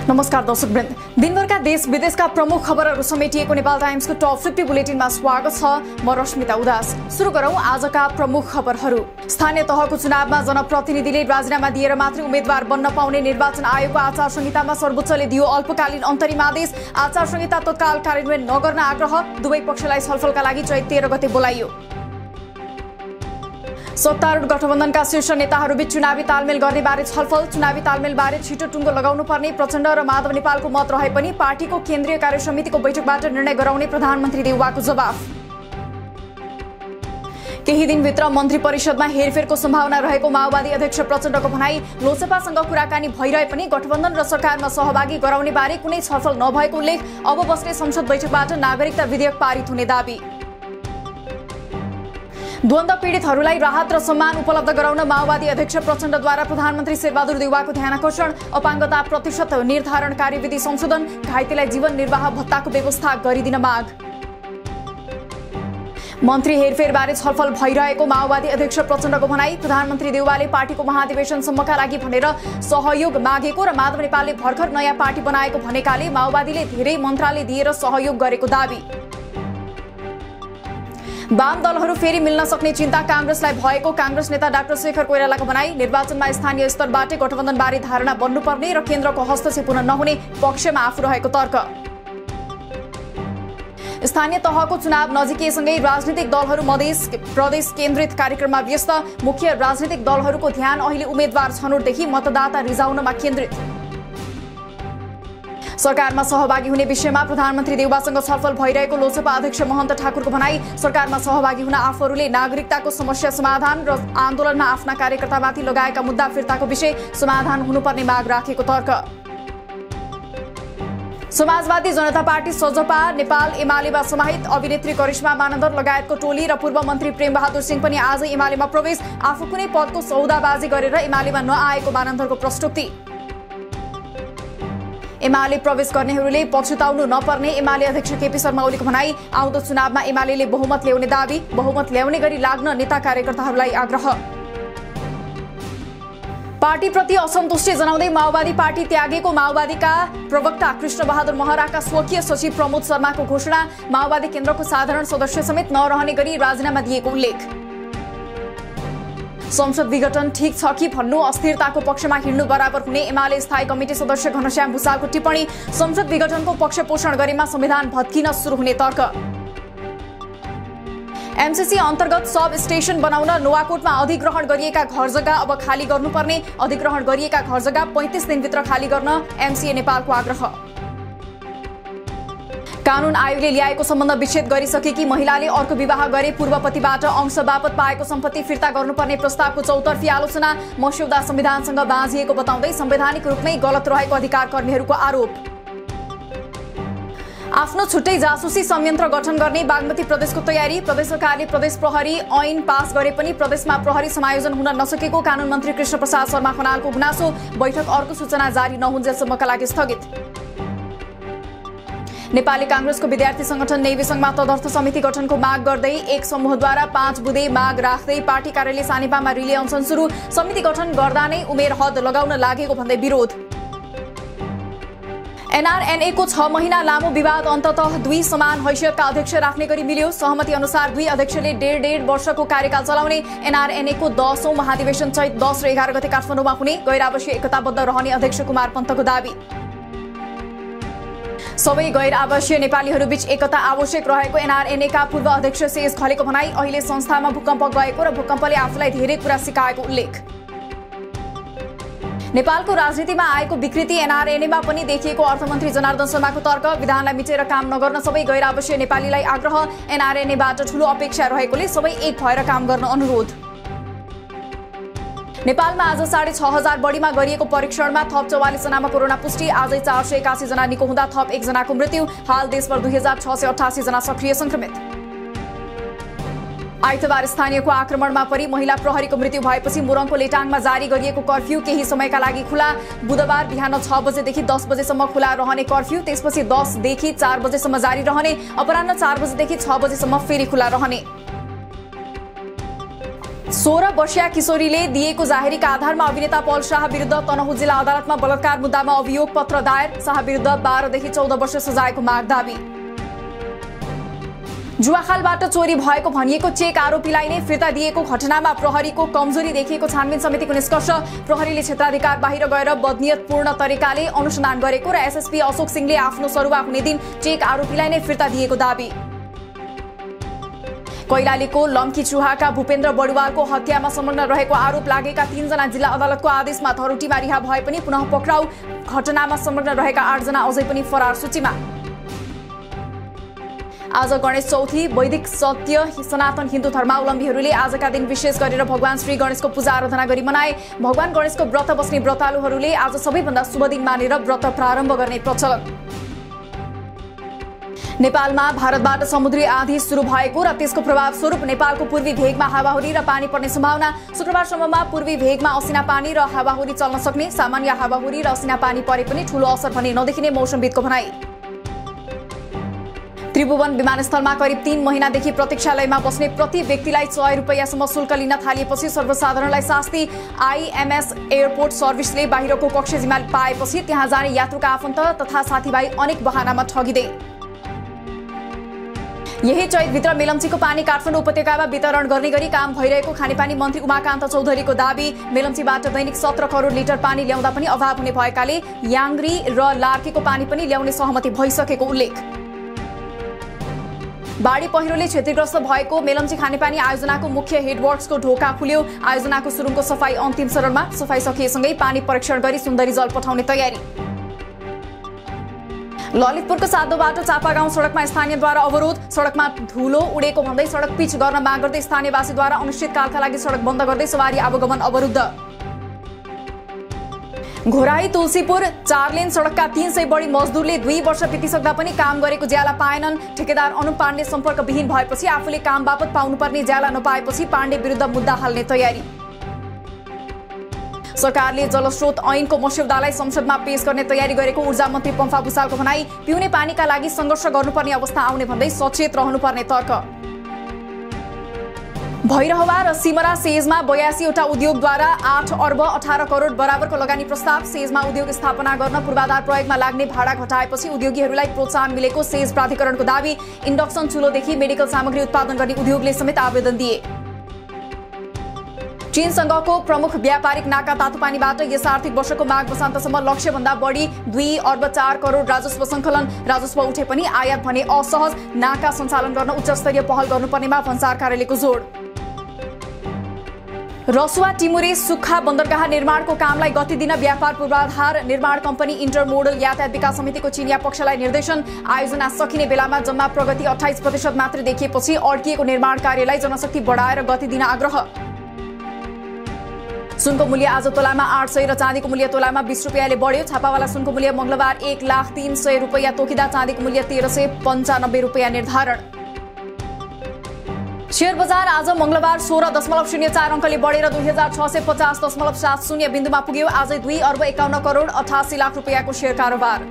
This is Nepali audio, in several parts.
नमस्कार दर्शकवृन्द, दिनभरका देश विदेशका प्रमुख खबरहरू समेटिएको नेपाल टाइम्सको टप 50 बुलेटिनमा स्वागत छ। म रश्मिता उदास। सुरु गरौं आजका प्रमुख खबरहरू। स्थानीय तहको चुनावमा जनप्रतिनिधिले राजीनामा दिएर मात्रै उम्मेद्वार बन्न पाउने निर्वाचन आयोगको आचार संहितामा सर्वोच्चले दियो अल्पकालीन अन्तरिम आदेश। आचार संहिता तत्काल कार्यान्वयन नगर्न आग्रह। दुवै पक्षलाई छलफलका लागि चैत 13 गते बोलाइयो। सत्तारूढ गठबन्धनका शीर्ष नेताहरूबीच चुनावी तालमेल गर्ने बारे छलफल। चुनावी तालमेल बारे छिटो टुङ्गो लगाउनु पर्ने प्रचण्ड र माधव नेपालको मत रहे पनि पार्टीको केन्द्रीय कार्य समितिको बैठकबाट निर्णय गराउने प्रधानमन्त्री देउवाको जवाफ। केही दिनभित्र मन्त्री परिषदमा हेरफेरको सम्भावना रहेको माओवादी अध्यक्ष प्रचण्डको भनाई। लोकसभासँग कुराकानी भइरहे पनि गठबन्धन र सरकारमा सहभागी गराउने बारे कुनै छलफल नभएको उल्लेख। अब बस्ने संसद बैठकबाट नागरिकता विधेयक पारित हुने दाबी। द्वन्द्व पीडितहरूलाई राहत र सम्मान उपलब्ध गराउन माओवादी अध्यक्ष प्रचण्डद्वारा प्रधानमन्त्री शेरबहादुर देउवाको ध्यानाकर्षण। अपाङ्गता प्रतिशत निर्धारण कार्यविधि संशोधन। घाइतेलाई जीवन निर्वाह भत्ताको व्यवस्था गरिदिन माग। मन्त्री हेरफेरबारे छलफल भइरहेको माओवादी अध्यक्ष प्रचण्डको भनाई। प्रधानमन्त्री देउवाले पार्टीको महाधिवेशनसम्मका लागि भनेर सहयोग मागेको र माधव नेपालले भर्खर नयाँ पार्टी बनाएको भनेकाले माओवादीले धेरै मन्त्रालय दिएर सहयोग गरेको दाबी। वाम दलहरू फेरि मिल्न सक्ने चिन्ता कांग्रेसलाई भएको। कांग्रेस नेता डाक्टर शेखर कोइरालाको भनाई। निर्वाचनमा स्थानीय स्तरबाटै गठबन्धनबारे धारणा बन्नुपर्ने र केन्द्रको हस्तक्षेप हुन नहुने पक्षमा आफू रहेको तर्क। स्थानीय तहको चुनाव नजिकैसँगै राजनीतिक दलहरू प्रदेश केन्द्रित कार्यक्रममा व्यस्त। मुख्य राजनीतिक दलहरूको ध्यान अहिले उम्मेद्वार छनौटदेखि मतदाता रिजाउनमा केन्द्रित। सरकारमा सहभागी हुने विषयमा प्रधानमन्त्री देउवासँग छलफल भइरहेको लोकसभा अध्यक्ष महन्त ठाकुरको भनाई। सरकारमा सहभागी हुन आफूहरूले नागरिकताको समस्या समाधान र आन्दोलनमा आफ्ना कार्यकर्तामाथि लगाएका मुद्दा फिर्ताको विषय समाधान हुनुपर्ने माग राखेको तर्क। समाजवादी जनता पार्टी सजपा नेपाल एमालेमा समाहित। अभिनेत्री करिश्मा मानन्दर लगायतको टोली र पूर्व मन्त्री प्रेमबहादुर सिंह पनि आज एमालेमा प्रवेश। आफू कुनै पदको सौदाबाजी गरेर एमालेमा नआएको मानन्दरको प्रस्तुति। एमाले प्रवेश गर्नेहरूले पछुताउनु नपर्ने एमाले अध्यक्ष केपी शर्मा ओलीको भनाई। आउँदो चुनावमा एमालेले बहुमत ल्याउने दाबी। बहुमत ल्याउने गरी लाग्न नेता कार्यकर्ताहरूलाई आग्रह। पार्टीप्रति असन्तुष्टि जनाउँदै माओवादी पार्टी त्यागेको माओवादीका प्रवक्ता कृष्णबहादुर महराका स्वकीय सचिव प्रमोद शर्माको घोषणा। माओवादी केन्द्रको साधारण सदस्य समेत नरहने गरी राजीनामा दिएको उल्लेख। संसद विघटन ठीक छ कि भन्नु अस्थिरताको पक्षमा हिँड्नु बराबर हुने एमाले स्थायी कमिटी सदस्य घनश्याम भुसालको टिप्पणी। संसद विघटनको पक्ष पोषण गरेमा संविधान भत्किन सुरु हुने तर्क। एमसीसी अन्तर्गत सब स्टेशन बनाउन नुवाकोटमा अधिग्रहण गरिएका घरजग्गा अब खाली गर्नुपर्ने। अधिग्रहण गरिएका घरजग्गा 35 दिनभित्र खाली गर्न एमसीए नेपालको आग्रह। कानून आयोगले ल्याएको सम्बन्ध विच्छेद गरिसकेकी महिलाले अर्को विवाह गरे पूर्वपतिबाट अंश बापत पाएको सम्पत्ति फिर्ता गर्नुपर्ने प्रस्तावको चौतर्फी आलोचना। मस्यौदा संविधानसँग बाँझिएको बताउँदै संवैधानिक रूपमै गलत रहेको अधिकार कर्मीहरूको आरोप। आफ्नो छुट्टै जासुसी संयन्त्र गठन गर्ने बागमती प्रदेशको तयारी। प्रदेश सरकारले प्रदेश प्रहरी ऐन पास गरे पनि प्रदेशमा प्रहरी समायोजन हुन नसकेको कानून मन्त्री कृष्ण प्रसाद शर्मा खनालको गुनासो। बैठक अर्को सूचना जारी नहुन्जेलसम्मका लागि स्थगित। नेपाली कांग्रेसको विद्यार्थी संगठन नेवी संघमा तदर्थ समिति गठनको माग गर्दै एक समूहद्वारा 5 बुँदे माग राख्दै पार्टी कार्यालय सानेपामा रिले अनसन सुरु। समिति गठन गर्दा नै उमेर हद लगाउन लागेको भन्दै विरोध। एनआरएनए को 6 महिना लामो विवाद अन्ततः 2 समान हैसियतका अध्यक्ष राख्ने गरी मिल्यो। सहमति अनुसार 2 अध्यक्षले 1.5 वर्षको कार्यकाल चलाउने। एनआरएनए को 10औं महाधिवेशन चैत 10 र 11 गते काठमाडौँमा हुने। गैर-आवासीय एकताबद्ध रहने अध्यक्ष कुमार पन्तको दाबी। सबै गैर आवासीय नेपालीहरूबीच एकता आवश्यक रहेको एनआरएनएका पूर्व अध्यक्ष शेष खलेको भनाई। अहिले संस्थामा भूकम्प गएको र भूकम्पले आफूलाई धेरै कुरा सिकाएको उल्लेख। नेपालको राजनीतिमा आएको विकृति एनआरएनएमा पनि देखिएको अर्थमन्त्री जनार्दन शर्माको तर्क। विधानलाई मिचेर काम नगर्न सबै गैर आवासीय नेपालीलाई आग्रह। एनआरएनएबाट ठूलो अपेक्षा रहेकोले सबै एक भएर काम गर्न अनुरोध। नेपालमा आज 6,500 बढीमा गरिएको परीक्षणमा थप 44 जनामा कोरोना पुष्टि। आजै 481 जना निको हुँदा थप 1 जनाको मृत्यु। हाल देशभर 2688 जना सक्रिय संक्रमित। आइतबार स्थानीयको आक्रमणमा परि महिला प्रहरीको मृत्यु भएपछि मुरङको लेटाङमा जारी गरिएको कर्फ्यू केही समयका लागि खुला। बुधबार बिहान 6 बजेदेखि 10 बजेसम्म खुला रहने कर्फ्यू त्यसपछि 10 देखि 4 बजेसम्म जारी रहने। अपराह्न 4 बजेदेखि 6 बजेसम्म फेरि खुला रहने। 16 वर्षीय किशोरीले दिएको जाहेरीका आधारमा अभिनेता पल शाह विरुद्ध तनहुँ जिल्ला अदालतमा बलात्कार मुद्दामा अभियोग पत्र दायर। शाह विरुद्ध 12 देखि 14 वर्ष सजायको माग दाबी। जुवाखालबाट चोरी भएको भनिएको चेक आरोपीलाई नै फिर्ता दिएको घटनामा प्रहरीको कमजोरी देखिएको छानबिन समितिको निष्कर्ष। प्रहरीले क्षेत्राधिकार बाहिर गएर बदनियतपूर्ण तरिकाले अनुसन्धान गरेको र एसएसपी अशोक सिंहले आफ्नो सरुवा हुने दिन चेक आरोपीलाई नै फिर्ता दिएको दाबी। कैलालीको लम्की चुहाका भूपेन्द्र बडुवालको हत्यामा संलग्न रहेको आरोप लागेका 3 जना जिल्ला अदालतको आदेशमा धरोटीमा रिहा भए पनि पुनः पक्राउ। घटनामा संलग्न रहेका 8 जना अझै पनि फरार सूचीमा। आज गणेश चौथी। वैदिक सत्य सनातन हिन्दू धर्मावलम्बीहरूले आजका दिन विशेष गरेर भगवान श्री गणेशको पूजा आराधना गरी मनाए। भगवान गणेशको व्रत बस्ने व्रतालुहरूले आज सबैभन्दा शुभ दिन मानेर व्रत प्रारम्भ गर्ने प्रचलन। नेपालमा भारतबाट समुद्री आँधी सुरु भएको र त्यसको प्रभाव स्वरूप नेपालको पूर्वी भेगमा हावाहुरी र पानी पर्ने सम्भावना। शुक्रबारसम्ममा पूर्वी भेगमा असिना पानी र हावाहुरी चल्न सक्ने। सामान्य हावाहुरी र असिना पानी परे पनि ठूलो असर भने नदेखिने मौसमविदको भनाई। त्रिभुवन विमानस्थलमा करिब 3 महिनादेखि प्रतीक्षालयमा बस्ने प्रति व्यक्तिलाई 100 रुपैयाँसम्म शुल्क लिन थालिएपछि सर्वसाधारणलाई शास्ति। आईएमएस एयरपोर्ट सर्भिसले बाहिरको कक्ष जिम्मा पाएपछि त्यहाँ जाने यात्रुका आफन्त तथा साथीभाइ अनेक बहानामा ठगिँदै। यही चैतभित्र मेलम्चीको पानी काठमाडौँ उपत्यकामा वितरण गर्ने गरी काम भइरहेको खानेपानी मन्त्री उमाकान्त चौधरीको दाबी। मेलम्चीबाट दैनिक 17 करोड लिटर पानी ल्याउँदा पनि अभाव हुने भएकाले याङ्ग्री र लार्कीको पानी पनि ल्याउने सहमति भइसकेको उल्लेख। बाढी पहिरोले क्षतिग्रस्त भएको मेलम्ची खानेपानी आयोजनाको मुख्य हेडवर्क्सको ढोका खुल्यो। आयोजनाको सुरुङको सफाई अन्तिम चरणमा। सफाई सकिएसँगै पानी परीक्षण गरी सुन्दरी जल पठाउने तयारी। ललितपुरको सातो बाटो चापागाउँ सडकमा स्थानीयद्वारा अवरोध। सडकमा धुलो उडेको भन्दै सडक पिच गर्न माग गर्दै स्थानीयवासीद्वारा अनिश्चितकालका लागि सडक बन्द गर्दै सवारी आवागमन अवरुद्ध। घोराई तुलसीपुर 4 लेन सडकका 300 बढी मजदुरले 2 वर्ष बितिसक्दा पनि काम गरेको ज्याला पाएनन्। ठेकेदार अनुप पाण्डे सम्पर्कविहीन भएपछि आफूले काम बापत पाउनुपर्ने ज्याला नपाएपछि पाण्डे विरुद्ध मुद्दा हाल्ने तयारी। सरकारले जलस्रोत ऐनको मस्यौदालाई संसदमा पेश गर्ने तयारी गरेको ऊर्जा मन्त्री पम्फा भुसालको भनाई। पिउने पानीका लागि संघर्ष गर्नुपर्ने अवस्था आउने भन्दै सचेत रहनुपर्ने तर्क। भैरहवा र सिमरा सेजमा 82 वटा उद्योगद्वारा 8 अर्ब 18 करोड बराबरको लगानी प्रस्ताव। सेजमा उद्योग स्थापना गर्न पूर्वाधार प्रयोगमा लाग्ने भाडा घटाएपछि उद्योगीहरूलाई प्रोत्साहन मिलेको सेज प्राधिकरणको दावी। इन्डक्सन चुलोदेखि मेडिकल सामग्री उत्पादन गर्ने उद्योगले समेत आवेदन दिए। चीनसँगको प्रमुख व्यापारिक नाका तातोपानीबाट यस आर्थिक वर्षको माघ वसान्तसम्म लक्ष्यभन्दा बढी 2 अर्ब 4 करोड राजस्व सङ्कलन। राजस्व उठे पनि आयात भने असहज। नाका सञ्चालन गर्न उच्चस्तरीय पहल गर्नुपर्नेमा भन्सार कार्यालयको जोड। रसुवा टिमुरे सुक्खा बन्दरगाह निर्माणको कामलाई गति दिन व्यापार पूर्वाधार निर्माण कम्पनी इन्टरमोडल यातायात विकास समितिको चिनिया पक्षलाई निर्देशन। आयोजना सकिने बेलामा जम्मा प्रगति 28% मात्र देखिएपछि अड्किएको निर्माण कार्यलाई जनशक्ति बढाएर गति दिन आग्रह। सुनको मूल्य आज तोलामा 800 र चाँदीको मूल्य तोलामा 20 रुपियाँले बढ्यो। छापावाला सुनको मूल्य मंगलबार 1,03,000 रुपियाँ तोकिँदा चाँदीको मूल्य 1,395 रुपियाँ निर्धारण। शेयर बजार आज मंगलबार 16.04 अंकले बढेर 2650.70 बिन्दुमा पुग्यो। आज 2 अर्ब 51 करोड 88 लाख रुपियाँको शेयर कारोबार।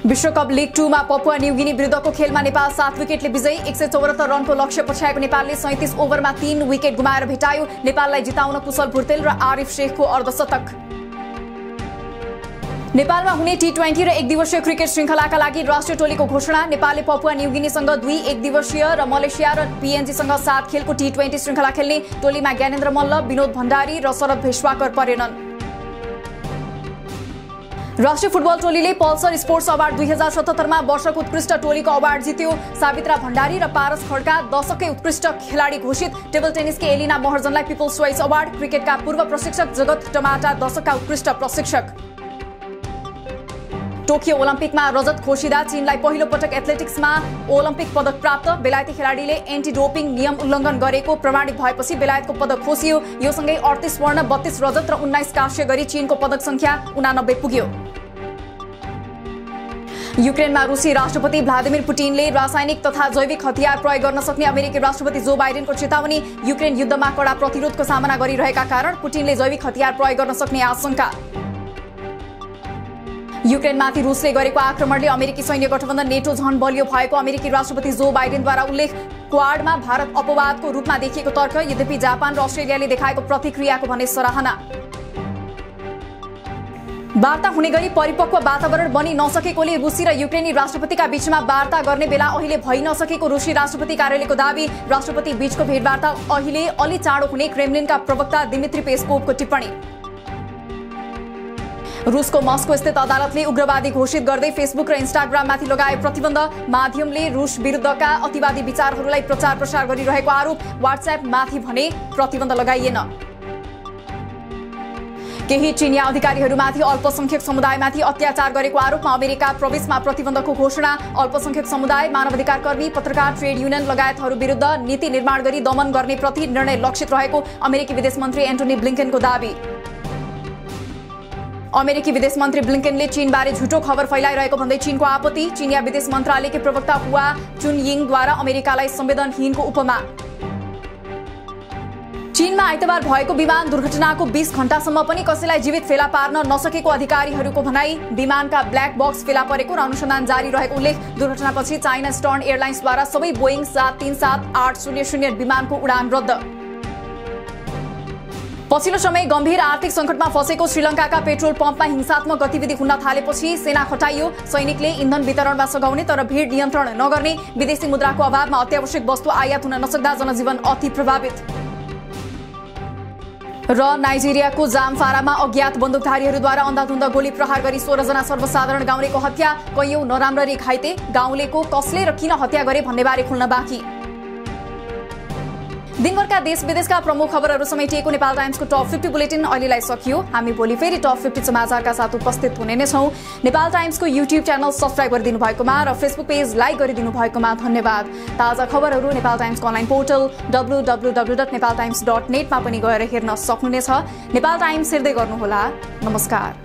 विश्वकप लिग 2 मा पपुवा न्युगिनी विरुद्धको खेलमा नेपाल 7 विकेटले विजयी। 174 रनको लक्ष्य पछ्याएको नेपालले 37 ओभरमा 3 विकेट गुमाएर भेटायो। नेपाललाई जिताउन कुशल भुर्तेल र आरिफ शेखको अर्धशतक। नेपालमा हुने T20 र 1 दिवसीय क्रिकेट श्रृङ्खलाका लागि राष्ट्रिय टोलीको घोषणा। नेपालले पपुवा न्युगिनीसँग 2 1 दिवसीय र मलेसिया र PNG-सँग 7 खेलको T20 श्रृङ्खला खेल्ने। टोलीमा ज्ञानेन्द्र मल्ल, विनोद भण्डारी र शरद भेष्वाकर परेनन्। राष्ट्रिय फुटबल टोलीले पल्सर स्पोर्ट्स अवार्ड 2077 मा वर्षको उत्कृष्ट टोलीको अवार्ड जित्यो। सावित्रा भण्डारी र पारस खड्का दशककै उत्कृष्ट खेलाडी घोषित। टेबल टेनिसकी एलिना महर्जनलाई पिपल्स चोइस अवार्ड। क्रिकेटका पूर्व प्रशिक्षक जगत टमाटा दशकका उत्कृष्ट प्रशिक्षक। टोकियो ओलम्पिकमा रजत खोसिदा चीनलाई पहिलो पटक एथलेटिक्समा ओलम्पिक पदक प्राप्त। बेलायती खेलाडीले एन्टी डोपिङ नियम उल्लङ्घन गरेको प्रमाणित भएपछि बेलायतको पदक खोसियो। यो सँगै 38 स्वर्ण 32 रजत र 19 कांस्य गरी चीनको पदक संख्या 89 पुग्यो। युक्रेनमा रुसी राष्ट्रपति भ्लादिमिर पुटिनले रासायनिक तथा जैविक हतियार प्रयोग गर्न सक्ने अमेरिकी राष्ट्रपति जो बाइडेनको चेतावनी। युक्रेन युद्धमा कडा प्रतिरोधको सामना गरिरहेका कारण पुटिनले जैविक हतियार प्रयोग गर्न सक्ने आशंका। युक्रेनमाथि रुसले गरेको आक्रमणले अमेरिकी सैन्य गठबन्धन नेटो झन बलियो भएको अमेरिकी राष्ट्रपति जो बाइडेनद्वारा उल्लेख। क्वाडमा भारत अपवादको रूपमा देखिएको तर्क, यद्यपि जापान र अस्ट्रेलियाले देखाएको प्रतिक्रियाको भने सराहना। वार्ता हुने गरी परिपक्व वातावरण बनि नसकेकोले रुसी र युक्रेनी राष्ट्रपतिका बीचमा वार्ता गर्ने बेला अहिले भइ नसकेको रुसी राष्ट्रपति कार्यालयको दाबी। राष्ट्रपति बीचको भेटवार्ता अहिले अलि चाँडो हुने क्रेमलिनका प्रवक्ता दिमित्री पेस्कोभको टिप्पणी। रुसको मस्को स्थित अदालतले उग्रवादी घोषित गर्दै फेसबुक र इन्स्टाग्राममाथि लगाए प्रतिबन्ध। माध्यमले रुस विरुद्धका अतिवादी विचारहरूलाई प्रचार प्रसार गरिरहेको आरोप। व्हाट्सएपमाथि भने प्रतिबन्ध लगाइएन। केही चिनिया अधिकारीहरूमाथि अल्पसंख्यक समुदायमाथि अत्याचार गरेको आरोपमा अमेरिका प्रवेशमा प्रतिबन्धको घोषणा। अल्पसंख्यक समुदाय, मानवाधिकार कर्मी, पत्रकार, ट्रेड युनियन लगायतहरू विरुद्ध नीति निर्माण गरी दमन गर्ने प्रति निर्णय लक्षित रहेको अमेरिकी विदेश मन्त्री एन्टोनी ब्लिङ्केनको दाबी। अमेरिकी विदेश मन्त्री ब्लिङ्केनले चीनबारे झुटो खबर फैलाइरहेको भन्दै चीनको आपत्ति। चीनिया विदेश मन्त्रालयकी प्रवक्ता हुआ चुनयिङद्वारा अमेरिकालाई संवेदनहीनको उपमा। चीनमा आइतबार भएको विमान दुर्घटनाको 20 घण्टासम्म पनि कसैलाई जीवित फेला पार्न नसकेको अधिकारीहरूको भनाई। विमानका ब्ल्याक बक्स फेला परेको र अनुसन्धान जारी रहेको उल्लेख। दुर्घटनापछि चाइना स्टर्न एयरलाइन्सद्वारा सबै बोइङ 737-800 विमानको उडान रद्द। पछिल्लो समय गम्भीर आर्थिक संकटमा फसेको श्रीलङ्काका पेट्रोल पम्पमा हिंसात्मक गतिविधि हुन थालेपछि सेना खटाइयो। सैनिकले इन्धन वितरणमा सघाउने तर भीड नियन्त्रण नगर्ने। विदेशी मुद्राको अभावमा अत्यावश्यक वस्तु आयात हुन नसक्दा जनजीवन अति प्रभावित। र नाइजेरियाको जामफारामा अज्ञात बन्दुकधारीहरूद्वारा अन्धाधुन्द गोली प्रहार गरी 16 जना सर्वसाधारण गाउँलेको हत्या। कैयौं नराम्ररी घाइते। गाउँलेको कसले र किन हत्या गरे भन्नेबारे खुल्न बाँकी। दिनभरका देश विदेशका प्रमुख खबरहरू समेटिएको नेपाल टाइम्सको टप 50 बुलेटिन अहिलेलाई सकियो। हामी भोलि फेरि टप 50 समाचारका साथ उपस्थित हुने नै छौं। नेपाल टाइम्सको युट्युब च्यानल सब्स्क्राइब गरिदिनु भएकोमा र फेसबुक पेज लाइक गरिदिनु भएकोमा धन्यवाद। ताजा खबरहरू नेपाल टाइम्सको अनलाइन पोर्टल www.nepaltimes.net मा पनि गएर हेर्न सक्नुहुनेछ। नेपाल टाइम्स हेर्दै गर्नुहोला। नमस्कार।